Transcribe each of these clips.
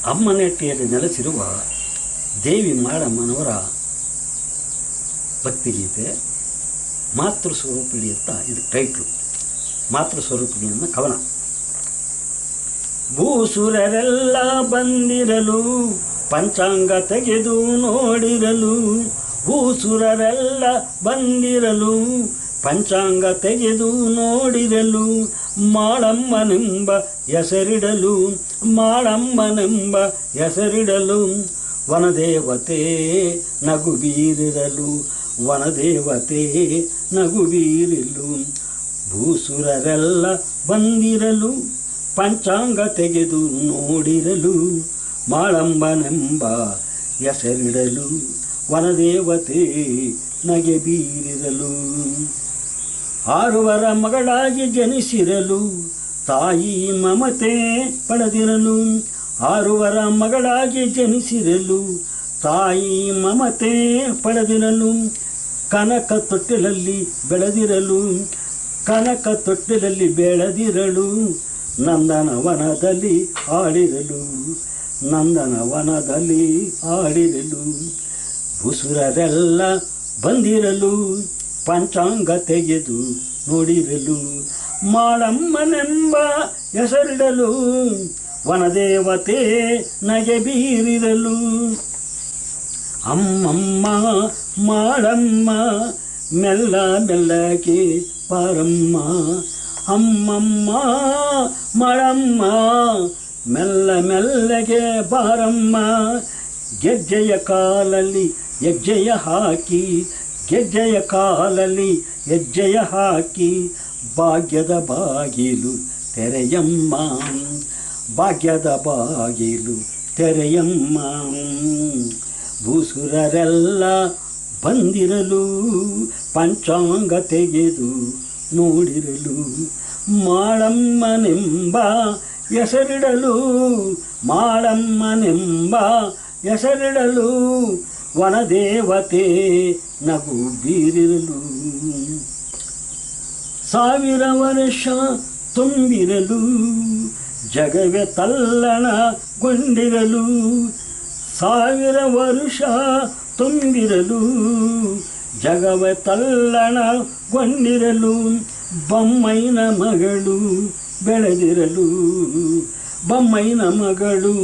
ಅಮ್ಮನಹಟ್ಟಿಯಲ್ಲಿ ನೆಲೆಸಿರುವ ದೇವಿ ಮಾಳಮ್ಮನವರ ಭಕ್ತಿಗೀತೆ ಮಾತೃಸ್ವರೂಪಿಣಿ ಅಂತ ಇದು ಟೈಟ್ಲು. ಮಾತೃಸ್ವರೂಪಿಣಿ ಅನ್ನೋ ಕವನ. ಭೂಸುರರೆಲ್ಲ ಬಂದಿರಲು ಪಂಚಾಂಗ ತೆಗೆದು ನೋಡಿರಲು, ಭೂಸುರರೆಲ್ಲ ಬಂದಿರಲು ಪಂಚಾಂಗ ತೆಗೆದು ನೋಡಿರಲು, ಮಾಳಮ್ಮನೆಂಬ ಹೆಸರಿಡಲು, ಮಾಳಮ್ಮನೆಂಬ ಹೆಸರಿಡಲು, ವನದೇವತೆ ನಗು ಬೀರಿರಲು, ವನದೇವತೆ ನಗು ಬೀರಿರಲು, ಭೂಸುರರೆಲ್ಲ ಬಂದಿರಲು ಪಂಚಾಂಗ ತೆಗೆದು ನೋಡಿರಲು, ಮಾಳಮ್ಮನೆಂಬ ಹೆಸರಿಡಲು, ವನದೇವತೆ ನಗೆ ಬೀರಿರಲು, ಆರುವರ ಮಗಳಾಗಿ ಜನಿಸಿರಲು ತಾಯಿ ಮಮತೆ ಪಡೆದಿರಲು, ಆರುವರ ಮಗಳಾಗಿ ಜನಿಸಿರಲು ತಾಯಿ ಮಮತೆ ಪಡೆದಿರಲು, ಕನಕ ತೊಟ್ಟಿಲಲ್ಲಿ ಬೆಳೆದಿರಲು, ಕನಕ ತೊಟ್ಟಿಲಲ್ಲಿ ಬೆಳೆದಿರಲು, ನಂದನವನದಲ್ಲಿ ಆಡಿರಲು, ನಂದನವನದಲ್ಲಿ ಆಡಿರಲು, ಭೂಸುರರೆಲ್ಲ ಬಂದಿರಲು ಪಂಚಾಂಗ ತೆಗೆದು ನೋಡಿರಲು, ಮಾಳಮ್ಮನೆಂಬ ಹೆಸರಿಡಲು, ವನದೇವತೆ ನಗೆ ಬೀರಿರಲು, ಅಮ್ಮಮ್ಮ ಮಾಳಮ್ಮ ಮೆಲ್ಲ ಮೆಲ್ಲಗೆ ಬಾರಮ್ಮ, ಅಮ್ಮಮ್ಮ ಮಾಳಮ್ಮ ಮೆಲ್ಲ ಮೆಲ್ಲಗೆ ಬಾರಮ್ಮ, ಗೆಜ್ಜೆಯ ಕಾಲಲ್ಲಿ ಹೆಜ್ಜೆಯ ಹಾಕಿ, ಗೆಜ್ಜೆಯ ಕಾಲಲ್ಲಿ ಹೆಜ್ಜೆಯ ಹಾಕಿ, ಭಾಗ್ಯದ ಬಾಗಿಲು ತೆರೆಯಮ್ಮ, ಭಾಗ್ಯದ ಬಾಗಿಲು ತೆರೆಯಮ್ಮ, ಭೂಸುರರೆಲ್ಲ ಬಂದಿರಲು ಪಂಚಾಂಗ ತೆಗೆದು ನೋಡಿರಲು, ಮಾಳಮ್ಮನೆಂಬ ಹೆಸರಿಡಲು, ಮಾಳಮ್ಮನೆಂಬ ಹೆಸರಿಡಲು, ವನದೇವತೆ ನಗು ಬೀರಿರಲು, ಸಾವಿರ ವರ್ಷ ತುಂಬಿರಲು ಜಗವೇ ತಲ್ಲಣಗೊಂಡಿರಲು, ಸಾವಿರ ವರ್ಷ ತುಂಬಿರಲು ಜಗವೇ ತಲ್ಲಣಗೊಂಡಿರಲು, ಬೊಮ್ಮೈನ ಮಗಳು ಬೆಳೆದಿರಲು, ಬೊಮ್ಮೈನ ಮಗಳು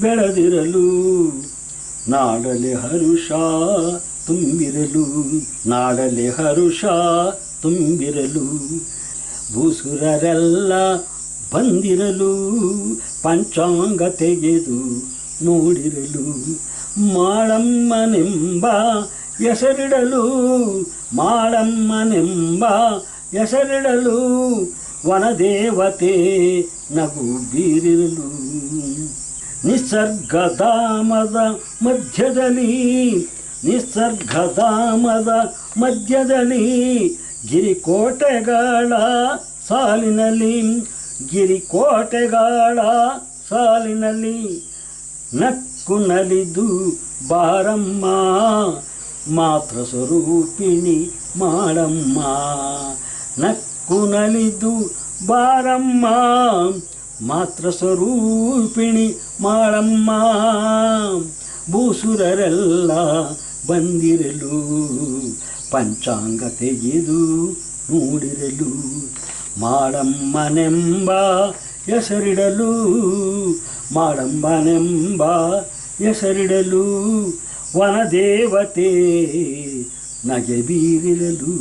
ಬೆಳೆದಿರಲು, ನಾಡಲೆ ಹರುಷ ತುಂಬಿರಲು, ನಾಡಲೆ ಹರುಷ ತುಂಬಿರಲು, ಭೂಸುರರೆಲ್ಲ ಬಂದಿರಲು ಪಂಚಾಂಗ ತೆಗೆದು ನೋಡಿರಲು, ಮಾಳಮ್ಮನೆಂಬ ಹೆಸರಿಡಲು, ಮಾಳಮ್ಮನೆಂಬ ಹೆಸರಿಡಲು, ವನದೇವತೆ ನಗು ಬೀರಿರಲು, ನಿಸರ್ಗಧಾಮದ ಮಧ್ಯದಲ್ಲಿ, ನಿಸರ್ಗಧಾಮದ ಮಧ್ಯದಲ್ಲಿ, ಗಿರಿಕೋಟೆಗಳ ಸಾಲಿನಲ್ಲಿ, ಗಿರಿಕೋಟೆಗಳ ಸಾಲಿನಲ್ಲಿ, ನಕ್ಕು ನಲಿದು ಬಾರಮ್ಮ ಮಾತ್ರ ಸ್ವರೂಪಿಣಿ ಮಾಳಮ್ಮ, ನಕ್ಕು ನಲಿದು ಬಾರಮ್ಮ ಮಾತ್ರ ಸ್ವರೂಪಿಣಿ ಮಾಳಮ್ಮ, ಭೂಸುರರೆಲ್ಲ ಬಂದಿರಲು ಪಂಚಾಂಗ ತೆಗೆದು ನೋಡಿರಲು, ಮಾಳಮ್ಮನೆಂಬ ಹೆಸರಿಡಲು, ಮಾಳಮ್ಮನೆಂಬ ಹೆಸರಿಡಲು, ವನದೇವತೆ ನಗೆ ಬೀರಿರಲು.